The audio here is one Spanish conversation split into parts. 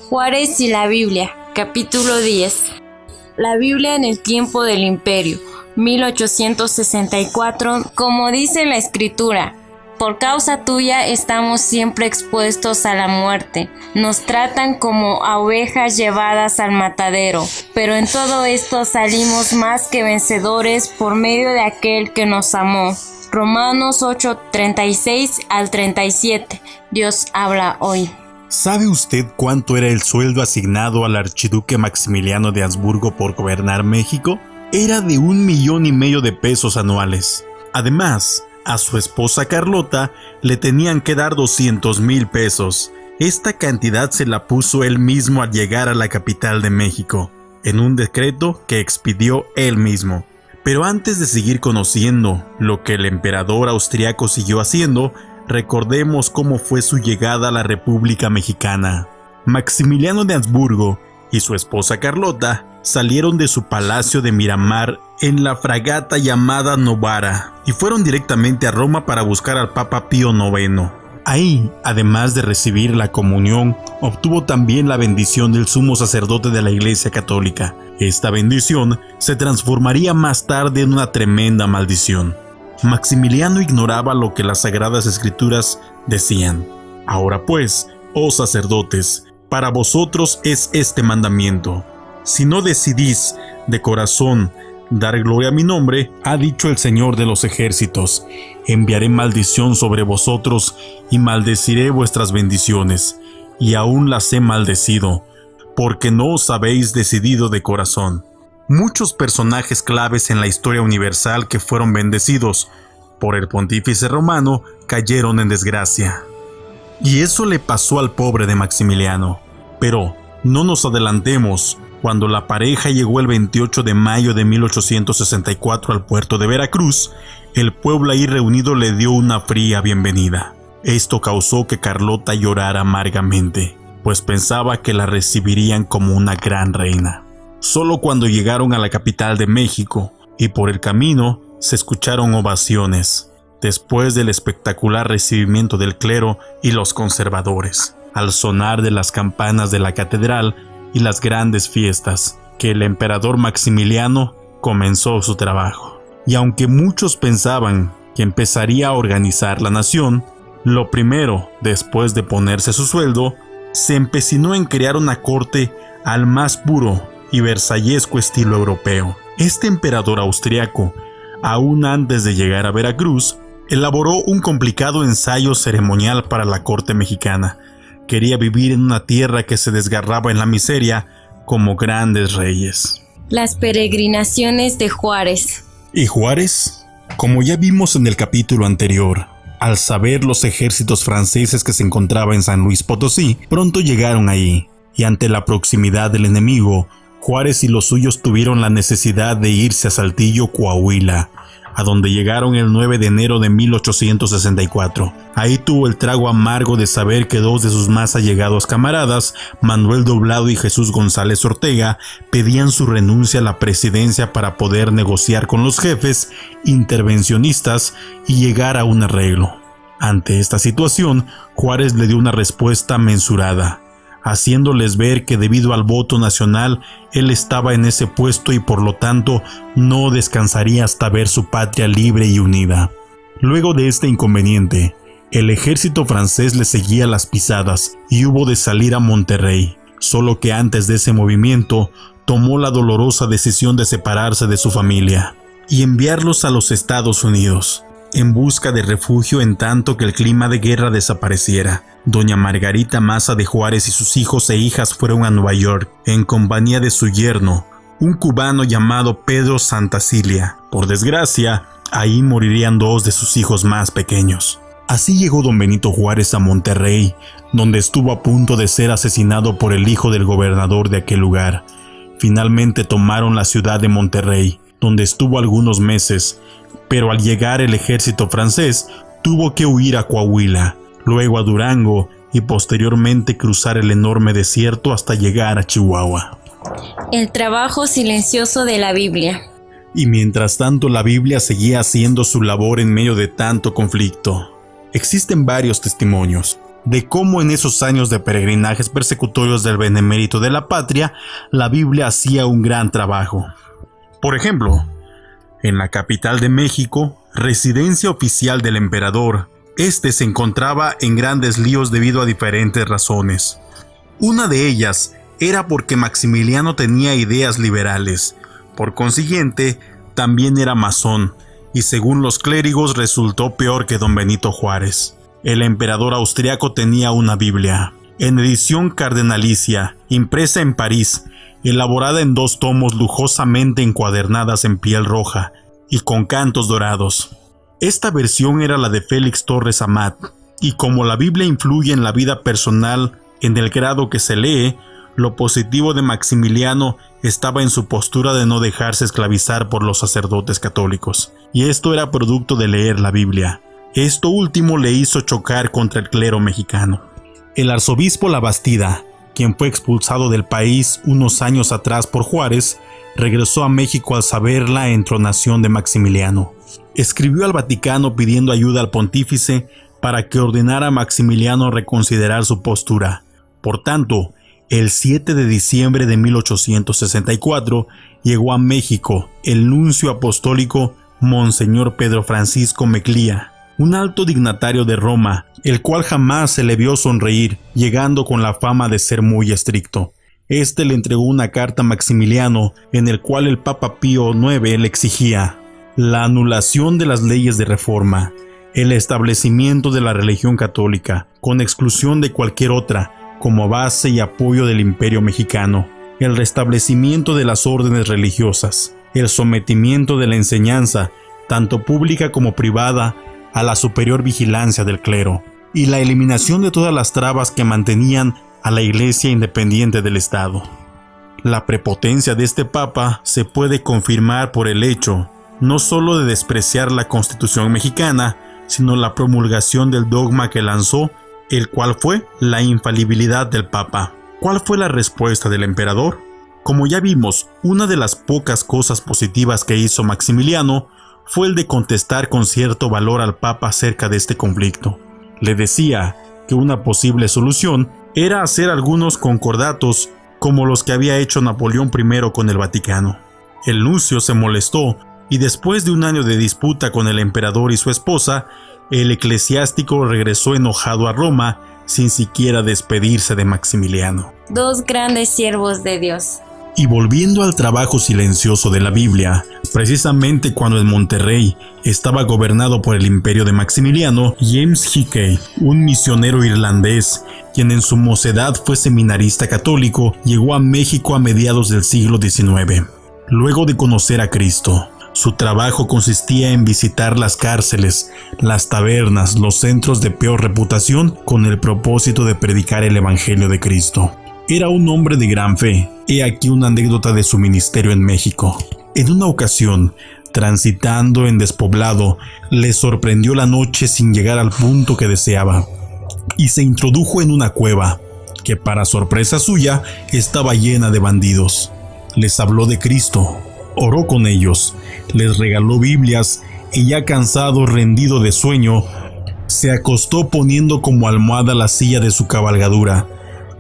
Juárez y la Biblia, capítulo 10. La Biblia en el tiempo del Imperio, 1864, como dice la Escritura: por causa tuya estamos siempre expuestos a la muerte. Nos tratan como a ovejas llevadas al matadero. Pero en todo esto salimos más que vencedores por medio de aquel que nos amó. Romanos 8:36 al 37. Dios habla hoy. ¿Sabe usted cuánto era el sueldo asignado al archiduque Maximiliano de Habsburgo por gobernar México? Era de 1,5 millones de pesos anuales. Además, a su esposa Carlota le tenían que dar 200,000 pesos. Esta cantidad se la puso él mismo al llegar a la capital de México, en un decreto que expidió él mismo. Pero antes de seguir conociendo lo que el emperador austriaco siguió haciendo, recordemos cómo fue su llegada a la República Mexicana. Maximiliano de Habsburgo y su esposa Carlota salieron de su palacio de Miramar en la fragata llamada Novara y fueron directamente a Roma para buscar al Papa Pío IX. Ahí, además de recibir la comunión, obtuvo también la bendición del sumo sacerdote de la Iglesia Católica. Esta bendición se transformaría más tarde en una tremenda maldición. Maximiliano ignoraba lo que las Sagradas Escrituras decían. Ahora pues, oh sacerdotes, para vosotros es este mandamiento: si no decidís de corazón dar gloria a mi nombre, ha dicho el Señor de los ejércitos, enviaré maldición sobre vosotros y maldeciré vuestras bendiciones, y aún las he maldecido, porque no os habéis decidido de corazón. Muchos personajes claves en la historia universal que fueron bendecidos por el pontífice romano cayeron en desgracia. Y eso le pasó al pobre de Maximiliano. Pero no nos adelantemos. Cuando la pareja llegó el 28 de mayo de 1864 al puerto de Veracruz, el pueblo ahí reunido le dio una fría bienvenida. Esto causó que Carlota llorara amargamente, pues pensaba que la recibirían como una gran reina. Solo cuando llegaron a la capital de México y por el camino se escucharon ovaciones, después del espectacular recibimiento del clero y los conservadores, al sonar de las campanas de la catedral y las grandes fiestas, que el emperador Maximiliano comenzó su trabajo. Y aunque muchos pensaban que empezaría a organizar la nación, lo primero, después de ponerse su sueldo, se empecinó en crear una corte al más puro y versallesco estilo europeo. Este emperador austriaco, aún antes de llegar a Veracruz, elaboró un complicado ensayo ceremonial para la corte mexicana. Quería vivir en una tierra que se desgarraba en la miseria como grandes reyes. Las peregrinaciones de Juárez. ¿Y Juárez? Como ya vimos en el capítulo anterior, al saber los ejércitos franceses que se encontraban en San Luis Potosí, pronto llegaron ahí, y ante la proximidad del enemigo, Juárez y los suyos tuvieron la necesidad de irse a Saltillo, Coahuila, a donde llegaron el 9 de enero de 1864. Ahí tuvo el trago amargo de saber que dos de sus más allegados camaradas, Manuel Doblado y Jesús González Ortega, pedían su renuncia a la presidencia para poder negociar con los jefes intervencionistas y llegar a un arreglo. Ante esta situación, Juárez le dio una respuesta mensurada, haciéndoles ver que debido al voto nacional, él estaba en ese puesto y por lo tanto no descansaría hasta ver su patria libre y unida. Luego de este inconveniente, el ejército francés le seguía las pisadas y hubo de salir a Monterrey, solo que antes de ese movimiento tomó la dolorosa decisión de separarse de su familia y enviarlos a los Estados Unidos, en busca de refugio en tanto que el clima de guerra desapareciera. Doña Margarita Maza de Juárez y sus hijos e hijas fueron a Nueva York en compañía de su yerno, un cubano llamado Pedro Santacilia. Por desgracia, ahí morirían dos de sus hijos más pequeños. Así llegó don Benito Juárez a Monterrey, donde estuvo a punto de ser asesinado por el hijo del gobernador de aquel lugar. Finalmente tomaron la ciudad de Monterrey, donde estuvo algunos meses, pero al llegar el ejército francés tuvo que huir a Coahuila, luego a Durango y posteriormente cruzar el enorme desierto hasta llegar a Chihuahua. El trabajo silencioso de la Biblia. Y mientras tanto la Biblia seguía haciendo su labor en medio de tanto conflicto. Existen varios testimonios. de cómo en esos años de peregrinajes persecutorios del benemérito de la patria, la Biblia hacía un gran trabajo. Por ejemplo, en la capital de México, residencia oficial del emperador, este se encontraba en grandes líos debido a diferentes razones. Una de ellas era porque Maximiliano tenía ideas liberales, por consiguiente, también era masón, y según los clérigos resultó peor que don Benito Juárez. El emperador austriaco tenía una Biblia, en edición cardenalicia, impresa en París, elaborada en 2 tomos lujosamente encuadernadas en piel roja y con cantos dorados. Esta versión era la de Félix Torres Amat, y como la Biblia influye en la vida personal en el grado que se lee, lo positivo de Maximiliano estaba en su postura de no dejarse esclavizar por los sacerdotes católicos, y esto era producto de leer la Biblia. Esto último le hizo chocar contra el clero mexicano. El arzobispo Labastida, quien fue expulsado del país unos años atrás por Juárez, regresó a México al saber la entronación de Maximiliano. Escribió al Vaticano pidiendo ayuda al pontífice para que ordenara a Maximiliano reconsiderar su postura. Por tanto, el 7 de diciembre de 1864 llegó a México el nuncio apostólico Monseñor Pedro Francisco Meclía, un alto dignatario de Roma, el cual jamás se le vio sonreír, llegando con la fama de ser muy estricto. Este le entregó una carta a Maximiliano en el cual el Papa Pío IX le exigía la anulación de las leyes de reforma, el establecimiento de la religión católica, con exclusión de cualquier otra, como base y apoyo del Imperio mexicano, el restablecimiento de las órdenes religiosas, el sometimiento de la enseñanza, tanto pública como privada, a la superior vigilancia del clero, y la eliminación de todas las trabas que mantenían a la Iglesia independiente del Estado. La prepotencia de este Papa se puede confirmar por el hecho, no solo de despreciar la Constitución mexicana, sino la promulgación del dogma que lanzó, el cual fue la infalibilidad del Papa. ¿Cuál fue la respuesta del emperador? Como ya vimos, una de las pocas cosas positivas que hizo Maximiliano fue el de contestar con cierto valor al Papa acerca de este conflicto. Le decía que una posible solución era hacer algunos concordatos como los que había hecho Napoleón I con el Vaticano. El nuncio se molestó y después de un año de disputa con el emperador y su esposa, el eclesiástico regresó enojado a Roma sin siquiera despedirse de Maximiliano. 2 grandes siervos de Dios. Y volviendo al trabajo silencioso de la Biblia, precisamente cuando en Monterrey estaba gobernado por el imperio de Maximiliano, James Hickey, un misionero irlandés, quien en su mocedad fue seminarista católico, llegó a México a mediados del siglo XIX. Luego de conocer a Cristo, su trabajo consistía en visitar las cárceles, las tabernas, los centros de peor reputación con el propósito de predicar el Evangelio de Cristo. Era un hombre de gran fe. He aquí una anécdota de su ministerio en México. En una ocasión, transitando en despoblado, le sorprendió la noche sin llegar al punto que deseaba, y se introdujo en una cueva, que para sorpresa suya estaba llena de bandidos. Les habló de Cristo, oró con ellos, les regaló Biblias, y ya cansado, rendido de sueño, se acostó poniendo como almohada la silla de su cabalgadura.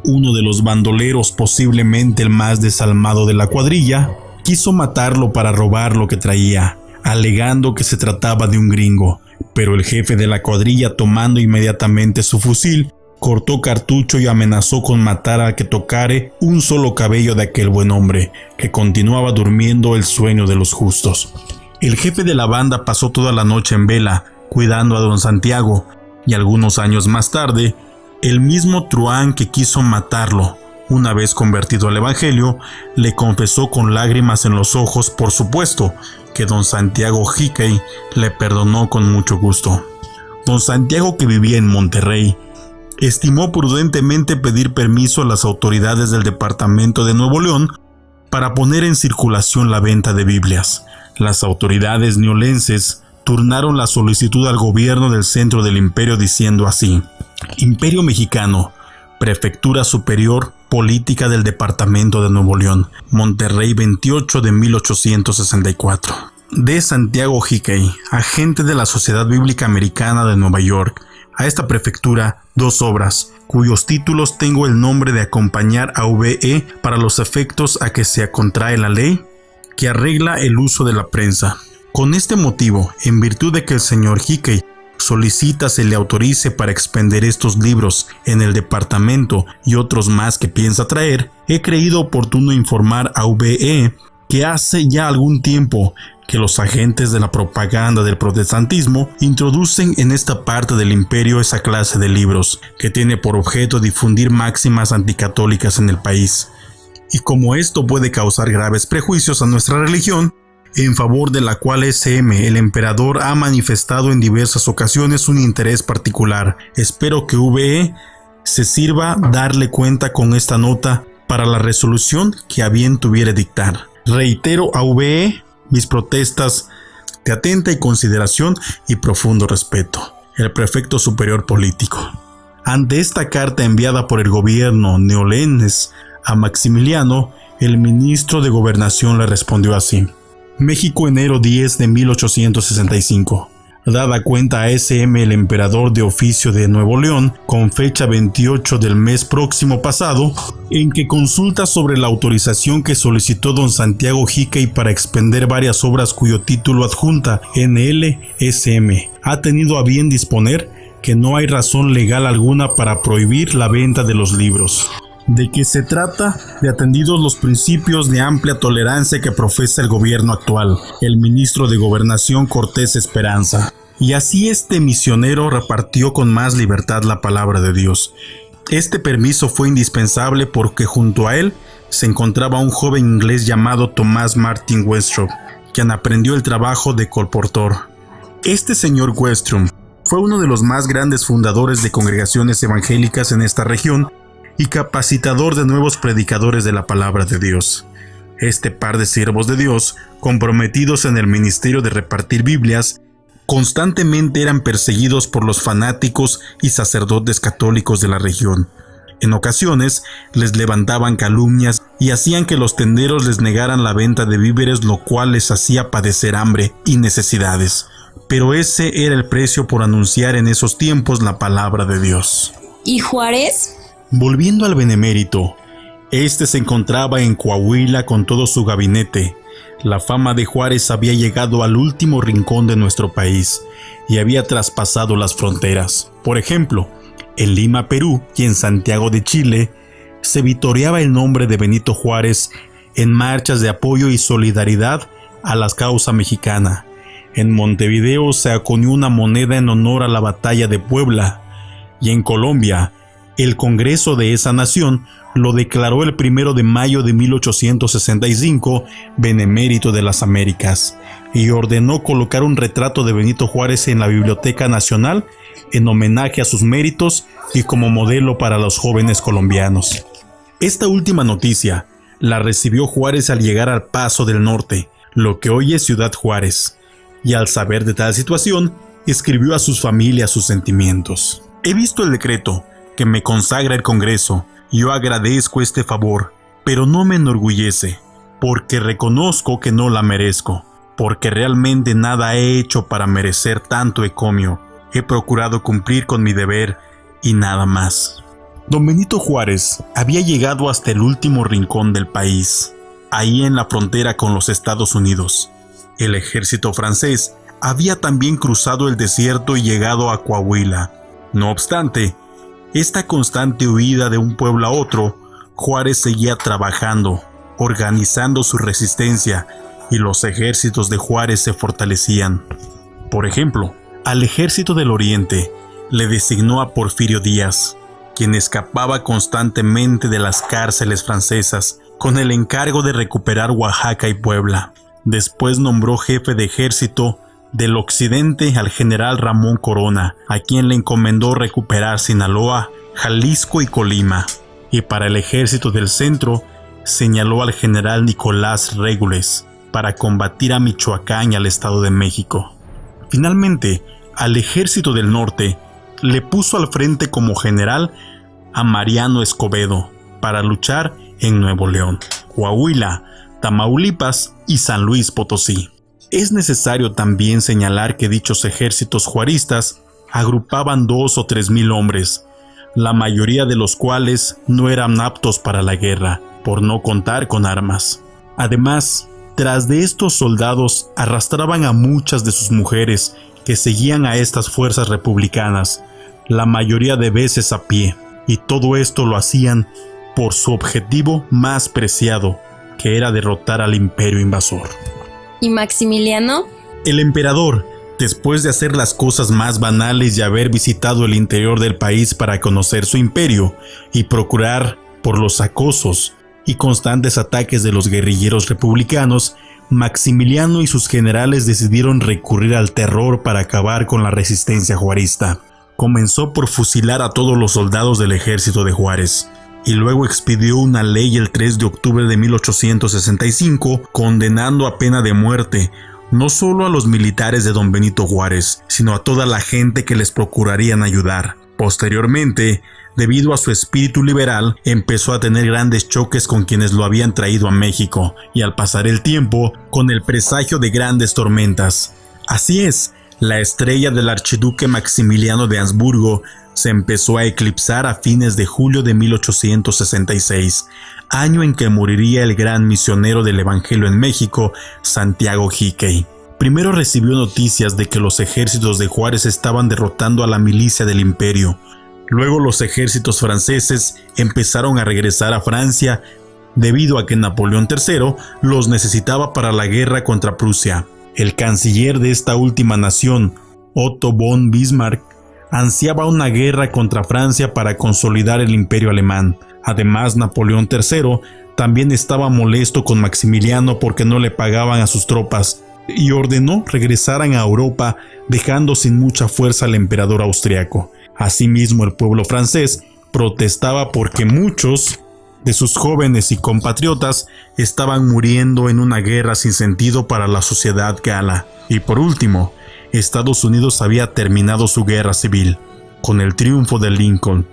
Uno de los bandoleros, posiblemente el más desalmado de la cuadrilla, quiso matarlo para robar lo que traía, alegando que se trataba de un gringo, pero el jefe de la cuadrilla, tomando inmediatamente su fusil, cortó cartucho y amenazó con matar al que tocare un solo cabello de aquel buen hombre, que continuaba durmiendo el sueño de los justos. El jefe de la banda pasó toda la noche en vela, cuidando a don Santiago, y algunos años más tarde, el mismo truán que quiso matarlo, una vez convertido al Evangelio, le confesó con lágrimas en los ojos, por supuesto, que don Santiago Hickey le perdonó con mucho gusto. Don Santiago, que vivía en Monterrey, estimó prudentemente pedir permiso a las autoridades del departamento de Nuevo León para poner en circulación la venta de Biblias. Las autoridades neolenses turnaron la solicitud al gobierno del centro del imperio diciendo así: Imperio Mexicano, Prefectura Superior Política del Departamento de Nuevo León, Monterrey 28 de 1864. De Santiago Hickey, agente de la Sociedad Bíblica Americana de Nueva York, a esta prefectura 2 obras, cuyos títulos tengo el nombre de acompañar a VE para los efectos a que se contrae la ley que arregla el uso de la prensa. Con este motivo, en virtud de que el señor Hickey solicita se le autorice para expender estos libros en el departamento y otros más que piensa traer, he creído oportuno informar a VE que hace ya algún tiempo que los agentes de la propaganda del protestantismo introducen en esta parte del imperio esa clase de libros que tiene por objeto difundir máximas anticatólicas en el país. Y como esto puede causar graves prejuicios a nuestra religión, en favor de la cual SM, el emperador, ha manifestado en diversas ocasiones un interés particular, espero que VE se sirva darle cuenta con esta nota para la resolución que a bien tuviere dictar. Reitero a VE mis protestas de atenta y consideración y profundo respeto. El prefecto superior político. Ante esta carta enviada por el gobierno neolenses a Maximiliano, el ministro de Gobernación le respondió así: México, enero 10 de 1865. Dada cuenta a SM el emperador de oficio de Nuevo León, con fecha 28 del mes próximo pasado, en que consulta sobre la autorización que solicitó don Santiago Hickey para expender varias obras cuyo título adjunta NL-SM, ha tenido a bien disponer que no hay razón legal alguna para prohibir la venta de los libros. De que se trata de atendidos los principios de amplia tolerancia que profesa el gobierno actual, el ministro de Gobernación Cortés Esperanza. Y así este misionero repartió con más libertad la palabra de Dios. Este permiso fue indispensable porque junto a él se encontraba un joven inglés llamado Thomas Martin Westropp, quien aprendió el trabajo de colportor. Este señor Westropp fue uno de los más grandes fundadores de congregaciones evangélicas en esta región y capacitador de nuevos predicadores de la palabra de Dios. Este par de siervos de Dios, comprometidos en el ministerio de repartir Biblias, constantemente eran perseguidos por los fanáticos y sacerdotes católicos de la región. En ocasiones les levantaban calumnias y hacían que los tenderos les negaran la venta de víveres, lo cual les hacía padecer hambre y necesidades. Pero ese era el precio por anunciar en esos tiempos la palabra de Dios. ¿Y Juárez? Volviendo al benemérito, este se encontraba en Coahuila con todo su gabinete. La fama de Juárez había llegado al último rincón de nuestro país y había traspasado las fronteras. Por ejemplo, en Lima, Perú, y en Santiago de Chile, se vitoreaba el nombre de Benito Juárez en marchas de apoyo y solidaridad a la causa mexicana. En Montevideo se acuñó una moneda en honor a la batalla de Puebla, y en Colombia, el Congreso de esa nación lo declaró el 1 de mayo de 1865 Benemérito de las Américas y ordenó colocar un retrato de Benito Juárez en la Biblioteca Nacional en homenaje a sus méritos y como modelo para los jóvenes colombianos. Esta última noticia la recibió Juárez al llegar al Paso del Norte, lo que hoy es Ciudad Juárez, y al saber de tal situación, escribió a sus familias sus sentimientos. He visto el decreto que me consagra el Congreso. Yo agradezco este favor, pero no me enorgullece, porque reconozco que no la merezco, porque realmente nada he hecho para merecer tanto encomio. He procurado cumplir con mi deber y nada más. Don Benito Juárez había llegado hasta el último rincón del país, ahí en la frontera con los Estados Unidos. El ejército francés había también cruzado el desierto y llegado a Coahuila. No obstante, esta constante huida de un pueblo a otro, Juárez seguía trabajando, organizando su resistencia, y los ejércitos de Juárez se fortalecían. Por ejemplo, al ejército del Oriente le designó a Porfirio Díaz, quien escapaba constantemente de las cárceles francesas con el encargo de recuperar Oaxaca y Puebla. Después nombró jefe de ejército del occidente al general Ramón Corona, a quien le encomendó recuperar Sinaloa, Jalisco y Colima. Y para el ejército del centro, señaló al general Nicolás Regules para combatir a Michoacán y al Estado de México. Finalmente, al ejército del norte, le puso al frente como general a Mariano Escobedo para luchar en Nuevo León, Coahuila, Tamaulipas y San Luis Potosí. Es necesario también señalar que dichos ejércitos juaristas agrupaban 2 o 3 mil hombres, la mayoría de los cuales no eran aptos para la guerra, por no contar con armas. Además, tras de estos soldados arrastraban a muchas de sus mujeres que seguían a estas fuerzas republicanas, la mayoría de veces a pie, y todo esto lo hacían por su objetivo más preciado, que era derrotar al imperio invasor. ¿Y Maximiliano? El emperador, después de hacer las cosas más banales y haber visitado el interior del país para conocer su imperio y procurar por los acosos y constantes ataques de los guerrilleros republicanos, Maximiliano y sus generales decidieron recurrir al terror para acabar con la resistencia juarista. Comenzó por fusilar a todos los soldados del ejército de Juárez, y luego expidió una ley el 3 de octubre de 1865 condenando a pena de muerte no solo a los militares de don Benito Juárez, sino a toda la gente que les procurarían ayudar. Posteriormente, debido a su espíritu liberal, empezó a tener grandes choques con quienes lo habían traído a México, y al pasar el tiempo, con el presagio de grandes tormentas. Así es, la estrella del archiduque Maximiliano de Habsburgo se empezó a eclipsar a fines de julio de 1866, año en que moriría el gran misionero del Evangelio en México, Santiago Hickey. Primero recibió noticias de que los ejércitos de Juárez estaban derrotando a la milicia del imperio. Luego los ejércitos franceses empezaron a regresar a Francia debido a que Napoleón III los necesitaba para la guerra contra Prusia. El canciller de esta última nación, Otto von Bismarck, ansiaba una guerra contra Francia para consolidar el imperio alemán. Además, Napoleón III también estaba molesto con Maximiliano porque no le pagaban a sus tropas y ordenó regresaran a Europa, dejando sin mucha fuerza al emperador austriaco. Asimismo, el pueblo francés protestaba porque muchos de sus jóvenes y compatriotas estaban muriendo en una guerra sin sentido para la sociedad gala. Y por último, Estados Unidos había terminado su guerra civil con el triunfo de Lincoln,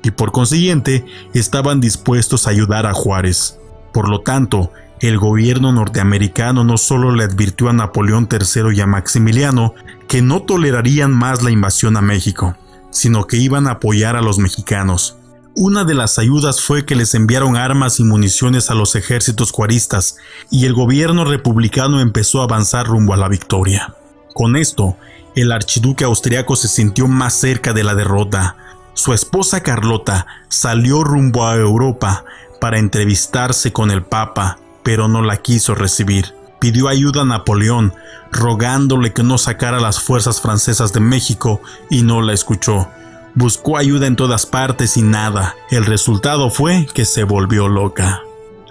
y por consiguiente estaban dispuestos a ayudar a Juárez. Por lo tanto, el gobierno norteamericano no solo le advirtió a Napoleón III y a Maximiliano que no tolerarían más la invasión a México, sino que iban a apoyar a los mexicanos. Una de las ayudas fue que les enviaron armas y municiones a los ejércitos juaristas, y el gobierno republicano empezó a avanzar rumbo a la victoria. Con esto, el archiduque austriaco se sintió más cerca de la derrota. Su esposa Carlota salió rumbo a Europa para entrevistarse con el Papa, pero no la quiso recibir. Pidió ayuda a Napoleón, rogándole que no sacara las fuerzas francesas de México, y no la escuchó. Buscó ayuda en todas partes y nada. El resultado fue que se volvió loca.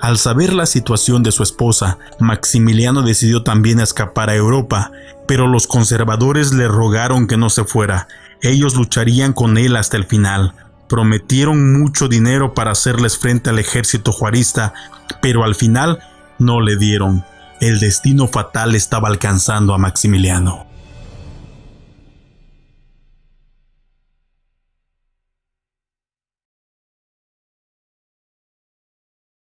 Al saber la situación de su esposa, Maximiliano decidió también escapar a Europa, pero los conservadores le rogaron que no se fuera. Ellos lucharían con él hasta el final. Prometieron mucho dinero para hacerles frente al ejército juarista, pero al final no le dieron. El destino fatal estaba alcanzando a Maximiliano.